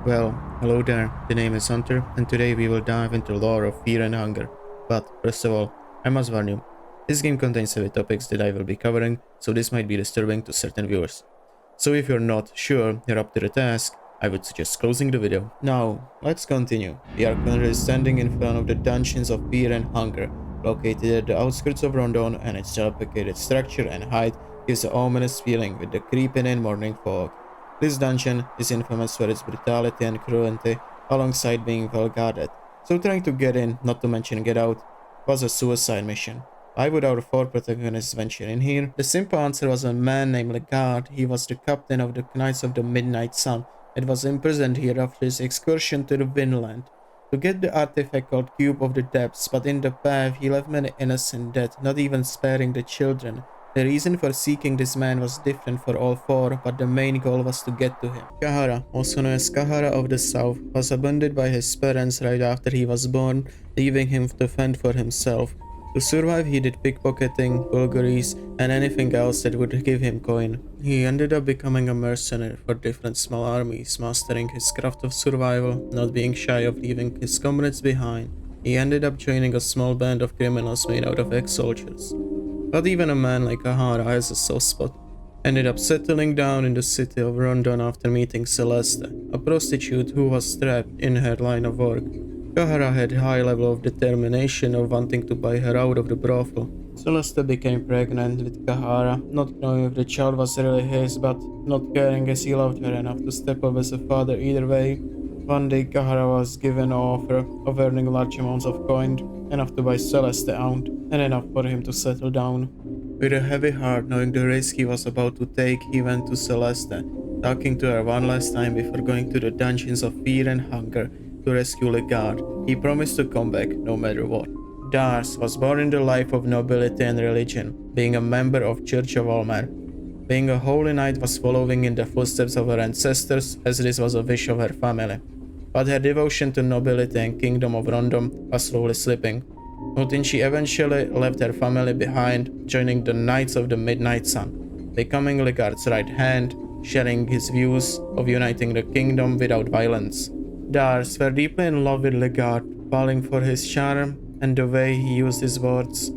Well, hello there, the name is Hunter, and today we will dive into the lore of fear and hunger. But first of all, I must warn you, this game contains heavy topics that I will be covering, so this might be disturbing to certain viewers. So if you're not sure you're up to the task, I would suggest closing the video. Now, let's continue. We are currently standing in front of the Dungeons of Fear and Hunger, located at the outskirts of Rondon, and its complicated structure and height gives an ominous feeling with the creeping in morning fog. This dungeon is infamous for its brutality and cruelty, alongside being well guarded, so trying to get in, not to mention get out, was a suicide mission. Why would our four protagonists venture in here? The simple answer was a man named Gard. He was the captain of the Knights of the Midnight Sun and was imprisoned here after his excursion to the Vinland to get the artifact called Cube of the Depths, but in the path he left many innocent dead, not even sparing the children. The reason for seeking this man was different for all four, but the main goal was to get to him. Chahara, also known as Chahara of the South, was abandoned by his parents right after he was born, leaving him to fend for himself. To survive, he did pickpocketing, burglaries, and anything else that would give him coin. He ended up becoming a mercenary for different small armies, mastering his craft of survival, not being shy of leaving his comrades behind. He ended up joining a small band of criminals made out of ex-soldiers. But even a man like Chahara has a soft spot. Ended up settling down in the city of Rondon after meeting Celeste, a prostitute who was trapped in her line of work. Chahara had a high level of determination of wanting to buy her out of the brothel. Celeste became pregnant with Chahara, not knowing if the child was really his, but not caring as he loved her enough to step up as a father either way. One day Chahara was given an offer of earning large amounts of coin, enough to buy Celeste out, and enough for him to settle down. With a heavy heart, knowing the risk he was about to take, he went to Celeste, talking to her one last time before going to the dungeons of fear and hunger to rescue the guard. He promised to come back no matter what. Dars was born in the life of nobility and religion, being a member of Church of Olmer. Being a holy knight was following in the footsteps of her ancestors, as this was a wish of her family. But her devotion to nobility and kingdom of Rondon was slowly slipping, until she eventually left her family behind, joining the Knights of the Midnight Sun, becoming Legard's right hand, sharing his views of uniting the kingdom without violence. Dars were deeply in love with Legard, falling for his charm and the way he used his words,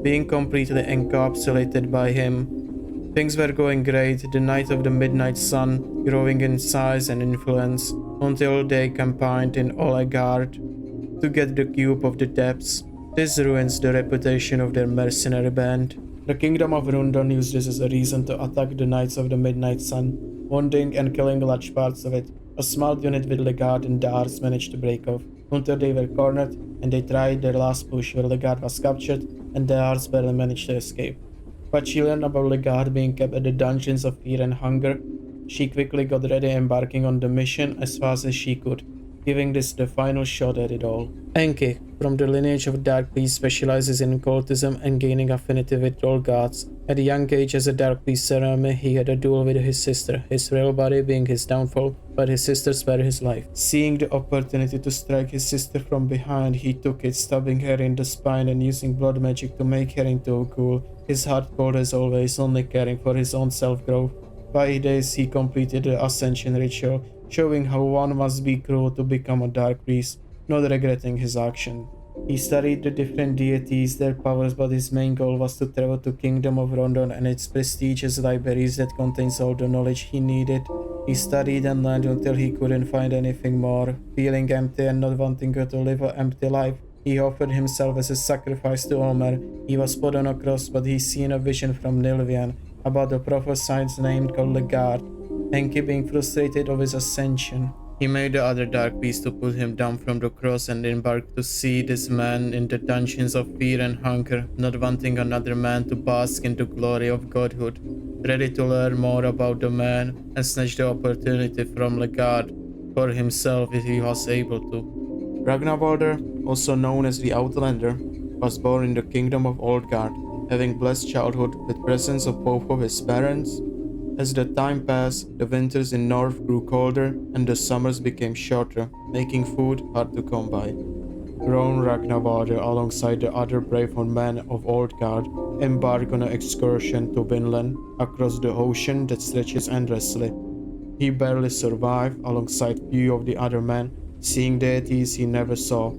being completely encapsulated by him. Things were going great, the Knight of the Midnight Sun growing in size and influence, until they combined in Olegard to get the Cube of the Depths. This ruins the reputation of their mercenary band. The Kingdom of Rondon used this as a reason to attack the Knights of the Midnight Sun, wounding and killing large parts of it. A small unit with Legard and Dars managed to break off, until they were cornered and they tried their last push where Legard was captured and Dars barely managed to escape. But she learned about Legard being kept at the dungeons of fear and hunger. She quickly got ready, embarking on the mission as fast as she could, giving this the final shot at it all. Enki, from the lineage of Dark Beast, specializes in occultism and gaining affinity with all gods. At a young age as a Dark Beast ceremony, he had a duel with his sister, his real body being his downfall, but his sister spared his life. Seeing the opportunity to strike his sister from behind, he took it, stabbing her in the spine and using blood magic to make her into a ghoul. His heart cold as always, only caring for his own self-growth. By this, he completed the Ascension ritual, showing how one must be cruel to become a Dark Priest, not regretting his action. He studied the different deities, their powers, but his main goal was to travel to Kingdom of Rondon and its prestigious libraries that contains all the knowledge he needed. He studied and learned until he couldn't find anything more. Feeling empty and not wanting to live an empty life, he offered himself as a sacrifice to Olmer. He was put on a cross, but he seen a vision from Nilvian about a prophesied name called Legard. Enki, being frustrated of his ascension, he made the other Dark Beast to put him down from the cross and embarked to see this man in the dungeons of fear and hunger, not wanting another man to bask in the glory of godhood, ready to learn more about the man and snatch the opportunity from Legard for himself if he was able to. Ragnvaldr, also known as the Outlander, was born in the kingdom of Oldgard, having blessed childhood with presence of both of his parents. As the time passed, the winters in north grew colder and the summers became shorter, making food hard to come by. Grown Ragnvaldr, alongside the other brave men of Oldgard, embarked on an excursion to Vinland across the ocean that stretches endlessly. He barely survived alongside few of the other men, seeing deities he never saw.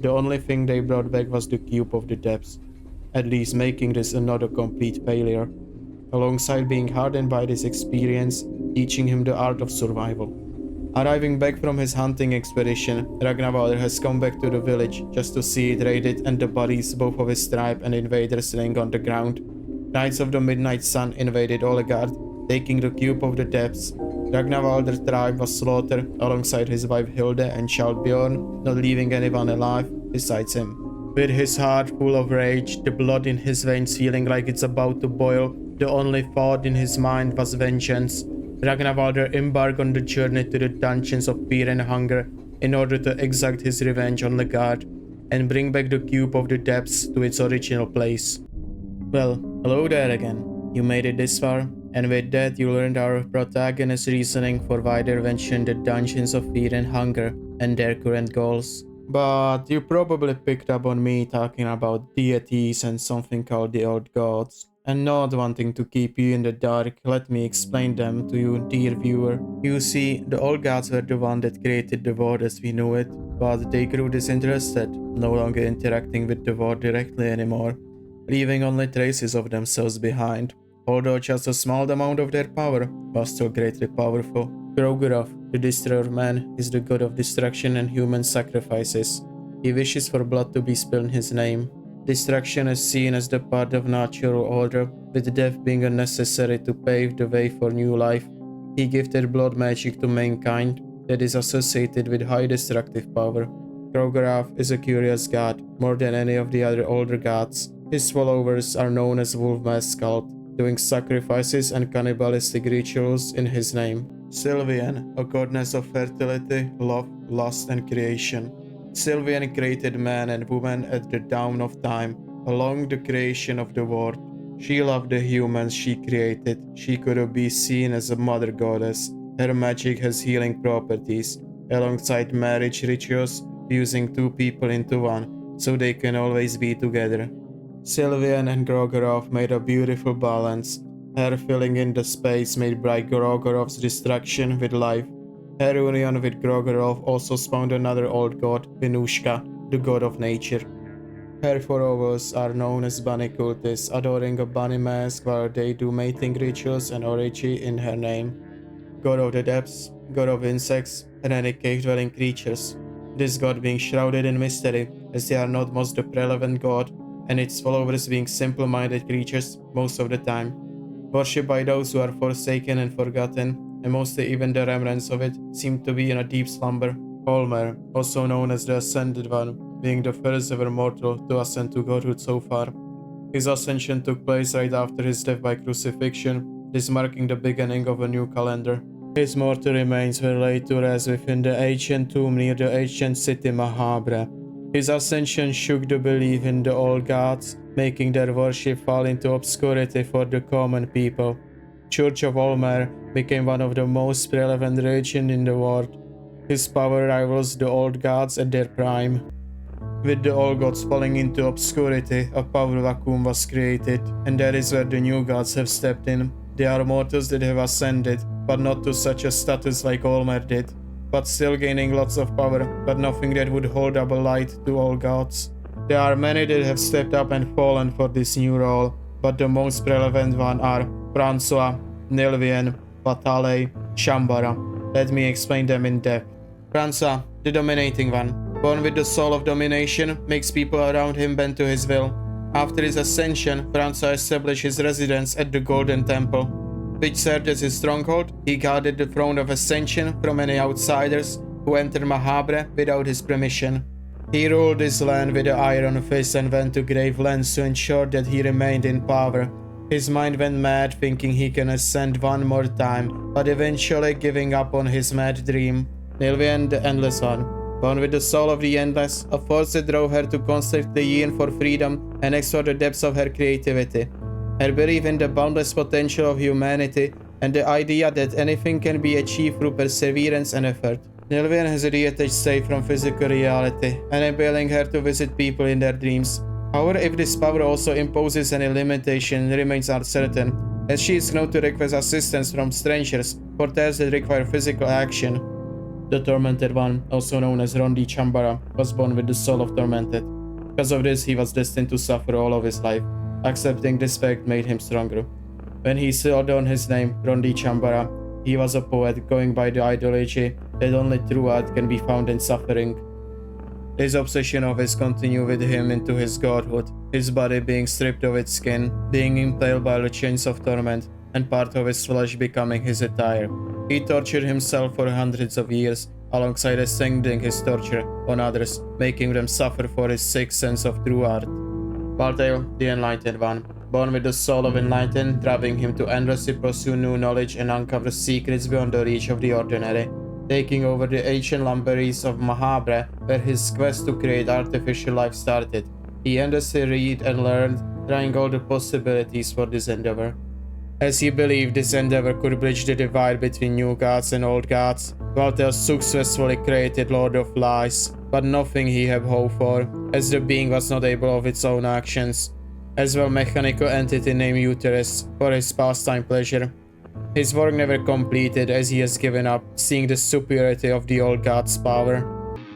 The only thing they brought back was the Cube of the Depths, at least making this another complete failure, alongside being hardened by this experience, teaching him the art of survival. Arriving back from his hunting expedition, Ragnvaldr has come back to the village just to see it raided and the bodies both of his tribe and invaders laying on the ground. Knights of the Midnight Sun invaded Gard, taking the Cube of the Depths. Ragnvaldr's tribe was slaughtered alongside his wife Hilde and child Bjorn, not leaving anyone alive besides him. With his heart full of rage, the blood in his veins feeling like it's about to boil, the only thought in his mind was vengeance. Ragnvaldr embarked on the journey to the dungeons of fear and hunger in order to exact his revenge on the guard and bring back the Cube of the Depths to its original place. Well, hello there again. You made it this far, and with that you learned our protagonist's reasoning for why they're venturing the dungeons of fear and hunger and their current goals. But you probably picked up on me talking about deities and something called the old gods. And not wanting to keep you in the dark, let me explain them to you, dear viewer. You see, the old gods were the one that created the world as we knew it, but they grew disinterested, no longer interacting with the world directly anymore, leaving only traces of themselves behind. Although just a small amount of their power was still greatly powerful. Grogorov, the destroyer of man, is the god of destruction and human sacrifices. He wishes for blood to be spilled in his name. Destruction is seen as the part of natural order, with death being unnecessary to pave the way for new life. He gifted blood magic to mankind that is associated with high destructive power. Grogorov is a curious god, more than any of the other older gods. His followers are known as Wolf Mask cult, doing sacrifices and cannibalistic rituals in his name. Sylvian, a goddess of fertility, love, lust and creation. Sylvian created man and woman at the dawn of time, along the creation of the world. She loved the humans she created. She could be seen as a mother goddess. Her magic has healing properties, alongside marriage rituals, fusing two people into one, so they can always be together. Sylvian and Grogorov made a beautiful balance, her filling in the space made by Grogorov's destruction with life. Her union with Grogorov also spawned another old god, Venushka, the god of nature. Her followers are known as bunny cultists, adoring a bunny mask while they do mating rituals and orgy in her name. God of the depths, god of insects, and any cave-dwelling creatures. This god being shrouded in mystery, as they are not most the relevant god, and its followers being simple-minded creatures most of the time. Worshipped by those who are forsaken and forgotten, and mostly even the remnants of it seem to be in a deep slumber. Olmer, also known as the Ascended One, being the first ever mortal to ascend to godhood so far. His ascension took place right after his death by crucifixion, this marking the beginning of a new calendar. His mortal remains were laid to rest within the ancient tomb near the ancient city Mahabra. His ascension shook the belief in the old gods, making their worship fall into obscurity for the common people. Church of Olmer became one of the most relevant religions in the world. His power rivals the old gods at their prime. With the old gods falling into obscurity, a power vacuum was created, and that is where the new gods have stepped in. They are mortals that have ascended, but not to such a status like Olmer did, but still gaining lots of power, but nothing that would hold up a light to all gods. There are many that have stepped up and fallen for this new role, but the most relevant ones are Francois, Nilvian, Vatale, Chambara. Let me explain them in depth. Francois, the dominating one, born with the soul of domination, makes people around him bend to his will. After his ascension, Francois established his residence at the Golden Temple, which served as his stronghold. He guarded the throne of ascension from any outsiders who entered Mahabra without his permission. He ruled this land with an iron fist and went to grave lengths to ensure that he remained in power. His mind went mad thinking he can ascend one more time, but eventually giving up on his mad dream. Nilvian, the Endless One, born with the soul of the Endless, a force that drove her to constantly yearn for freedom and explore the depths of her creativity. Her belief in the boundless potential of humanity and the idea that anything can be achieved through perseverance and effort. Nilvian has a detached state from physical reality, enabling her to visit people in their dreams. However, if this power also imposes any limitation remains uncertain, as she is known to request assistance from strangers For tests that require physical action, the Tormented One, also known as Chahara, was born with the soul of Tormented. Because of this, he was destined to suffer all of his life. Accepting this fact made him stronger. When he settled on his name, Chahara, he was a poet going by the ideology that only true art can be found in suffering. This obsession of his continued with him into his godhood, his body being stripped of its skin, being impaled by the chains of torment, and part of his flesh becoming his attire. He tortured himself for hundreds of years, alongside extending his torture on others, making them suffer for his sick sense of true art. Bartail, the Enlightened One, born with the soul of Enlightened, driving him to endlessly pursue new knowledge and uncover secrets beyond the reach of the ordinary. Taking over the ancient libraries of Mahabharata, where his quest to create artificial life started. He endlessly read and learned, trying all the possibilities for this endeavor. As he believed this endeavor could bridge the divide between new gods and old gods, Valtel successfully created Lord of Lies, but nothing he had hoped for, as the being was not able of its own actions. As well mechanical entity named Uterus, for his pastime pleasure. His work never completed as he has given up, seeing the superiority of the old god's power.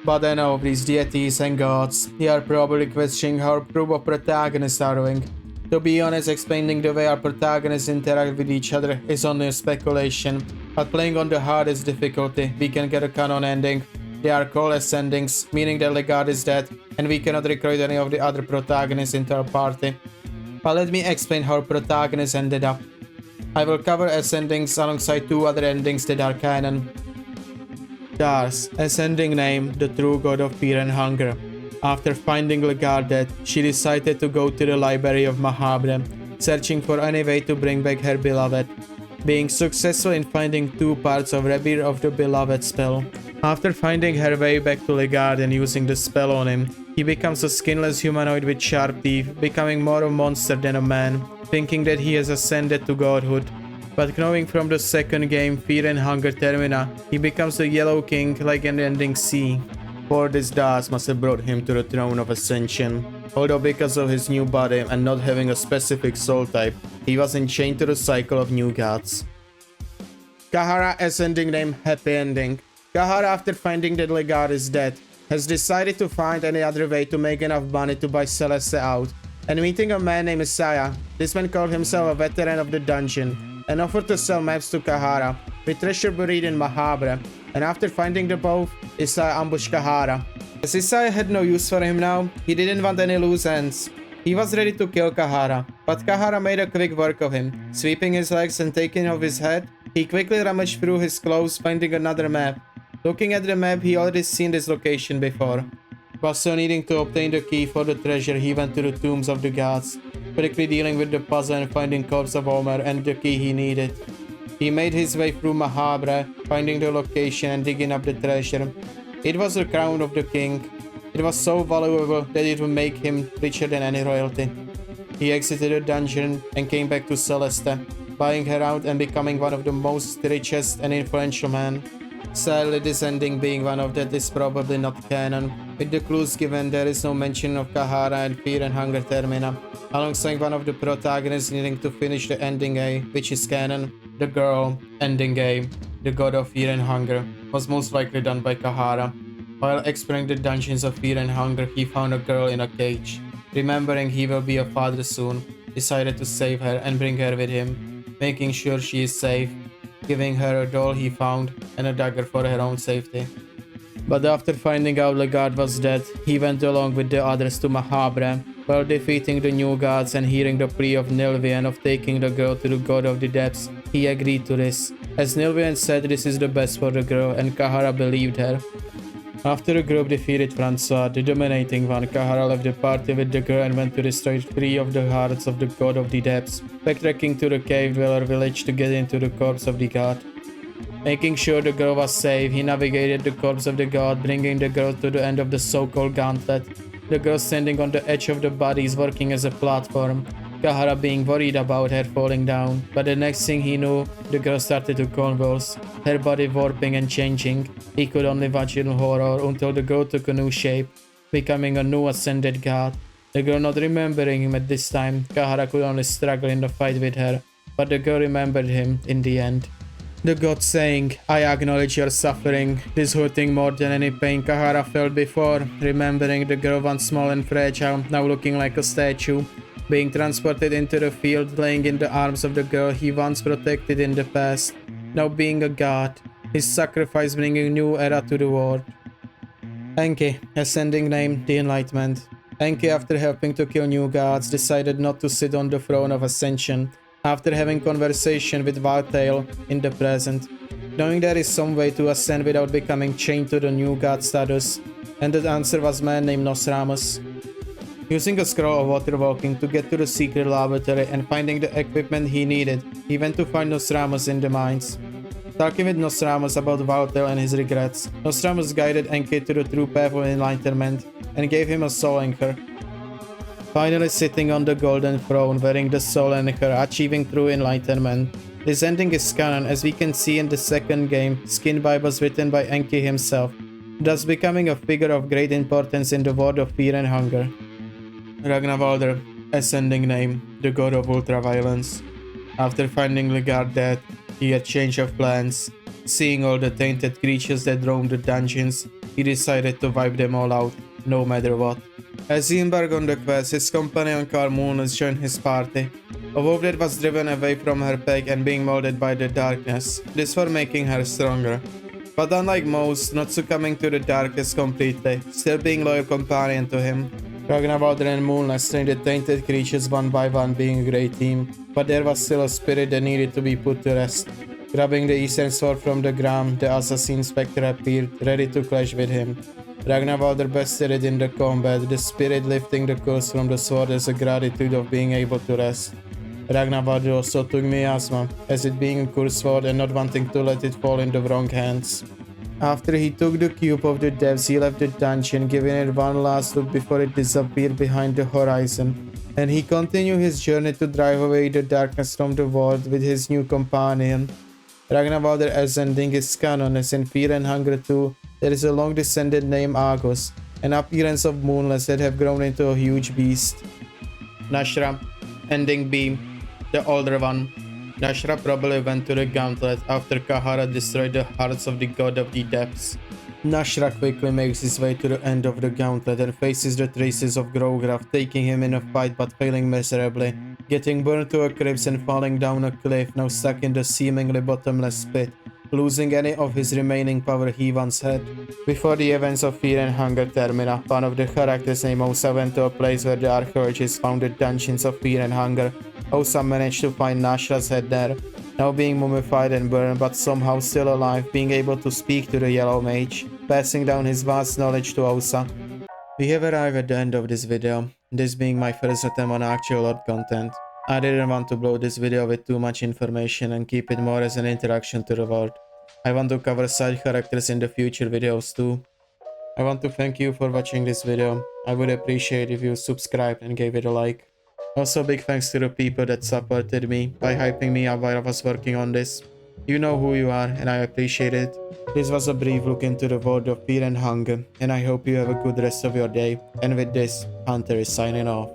But I know these deities and gods, they are probably questioning how our group of protagonists are doing. To be honest, explaining the way our protagonists interact with each other is only a speculation, but playing on the hardest difficulty, we can get a canon ending. They are called as endings, meaning that Legard is dead, and we cannot recruit any of the other protagonists into our party. But let me explain how our protagonists ended up. I will cover ascendings alongside two other endings that are canon. Dar's ascending name, the true god of fear and hunger. After finding Legard dead, she decided to go to the library of Mahabharata, searching for any way to bring back her beloved, being successful in finding two parts of Rebirth of the Beloved spell. After finding her way back to Legard and using the spell on him, he becomes a skinless humanoid with sharp teeth, becoming more a monster than a man, thinking that he has ascended to godhood. But knowing from the second game, Fear and Hunger Termina, he becomes the Yellow King like an ending sea. For this Das must have brought him to the throne of ascension. Although because of his new body and not having a specific soul type, he was enchained to the cycle of new gods. Chahara ascending name, Happy Ending. Chahara, after finding that Legard is dead, has decided to find any other way to make enough money to buy Celeste out, and meeting a man named Isaiah, this man called himself a veteran of the dungeon, and offered to sell maps to Chahara, with treasure buried in Mahabharata, and after finding the both, Isaiah ambushed Chahara. As Isaiah had no use for him now, he didn't want any loose ends. He was ready to kill Chahara, but Chahara made a quick work of him. Sweeping his legs and taking off his head, he quickly rummaged through his clothes, finding another map. Looking at the map, he already seen this location before. But so needing to obtain the key for the treasure, he went to the tombs of the gods, quickly dealing with the puzzle and finding corpse of Omer and the key he needed. He made his way through Mahabharata, finding the location and digging up the treasure. It was the crown of the king. It was so valuable that it would make him richer than any royalty. He exited the dungeon and came back to Celeste, buying her out and becoming one of the most richest and influential men. Sadly, this ending being one of that is probably not canon. With the clues given, there is no mention of Chahara and Fear and Hunger Termina, alongside one of the protagonists needing to finish the ending A, which is canon. The girl, ending A, the god of Fear and Hunger, was most likely done by Chahara. While exploring the dungeons of Fear and Hunger, he found a girl in a cage. Remembering he will be a father soon, decided to save her and bring her with him, making sure she is safe, giving her a doll he found and a dagger for her own safety. But after finding out Legard was dead, he went along with the others to Mahabharata. While defeating the new gods and hearing the plea of Nilvian of taking the girl to the god of the depths, he agreed to this, as Nilvian said this is the best for the girl and Chahara believed her. After the group defeated Francois, the dominating one, Chahara left the party with the girl and went to destroy 3 of the hearts of the god of the depths, backtracking to the cave dweller village to get into the corpse of the god. Making sure the girl was safe, he navigated the corpse of the god, bringing the girl to the end of the so-called gauntlet. The girl standing on the edge of the body is working as a platform, Chahara being worried about her falling down, but the next thing he knew, the girl started to convulse, her body warping and changing. He could only watch in horror until the girl took a new shape, becoming a new ascended god. The girl not remembering him at this time, Chahara could only struggle in the fight with her, but the girl remembered him in the end. The god saying, I acknowledge your suffering. This hurting more than any pain Chahara felt before, remembering the girl once small and fragile, now looking like a statue, being transported into the field, laying in the arms of the girl he once protected in the past, now being a god, his sacrifice bringing new era to the world. Enki, ascending name, the Enlightenment. Enki, after helping to kill new gods, decided not to sit on the throne of ascension, after having conversation with Valtail in the present, knowing there is some way to ascend without becoming chained to the new god status, and the answer was man named Nostradamus. Using a scroll of water walking to get to the secret laboratory and finding the equipment he needed, he went to find Nostradamus in the mines. Talking with Nostradamus about Valtail and his regrets, Nostradamus guided Enki to the true path of enlightenment and gave him a soul anchor. Finally sitting on the golden throne wearing the soul anchor, achieving true enlightenment. This ending is canon as we can see in the second game, Skin Bibles written by Enki himself, thus becoming a figure of great importance in the world of fear and hunger. Ragnvaldr, ascending name, the god of ultraviolence. After finding the guard dead, he had change of plans. Seeing all the tainted creatures that roamed the dungeons, he decided to wipe them all out, no matter what. As he embarked on the quest, his companion Carl Moonless joined his party. A wolf that was driven away from her pack and being molded by the darkness, this for making her stronger. But unlike most, not succumbing to the darkness completely, still being loyal companion to him. Ragnvaldr and Moonless trained the tainted creatures one by one, being a great team, but there was still a spirit that needed to be put to rest. Grabbing the eastern sword from the ground, the assassin spectre appeared, ready to clash with him. Ragnvaldr bested it in the combat, the spirit lifting the curse from the sword as a gratitude of being able to rest. Ragnvaldr also took miasma, as it being a cursed sword and not wanting to let it fall in the wrong hands. After he took the cube of the depths, he left the dungeon, giving it one last look before it disappeared behind the horizon, and he continued his journey to drive away the darkness from the world with his new companion. Ragnvaldr ascending is canon, as in Fear and Hunger 2, there is a long descended named Argos, an appearance of Moonless that have grown into a huge beast. Nashra, ending Beam, the older one. Nashra probably went to the gauntlet after Chahara destroyed the hearts of the god of the depths. Nashra quickly makes his way to the end of the gauntlet and faces the traces of Grograf, taking him in a fight but failing miserably, getting burned to a crisp and falling down a cliff, now stuck in the seemingly bottomless pit, losing any of his remaining power he once had. Before the events of Fear and Hunger termina, one of the characters named Osa went to a place where the archaeologists found the dungeons of Fear and Hunger. Osa managed to find Nashra's head there, now being mummified and burned, but somehow still alive, being able to speak to the Yellow Mage, passing down his vast knowledge to Osa. We have arrived at the end of this video, this being my first attempt on actual Lord content. I didn't want to blow this video with too much information and keep it more as an interaction to the world. I want to cover side characters in the future videos too. I want to thank you for watching this video. I would appreciate if you subscribed and gave it a like. Also big thanks to the people that supported me by hyping me up while I was working on this. You know who you are and I appreciate it. This was a brief look into the world of Fear and Hunger, and I hope you have a good rest of your day. And with this, Hunter is signing off.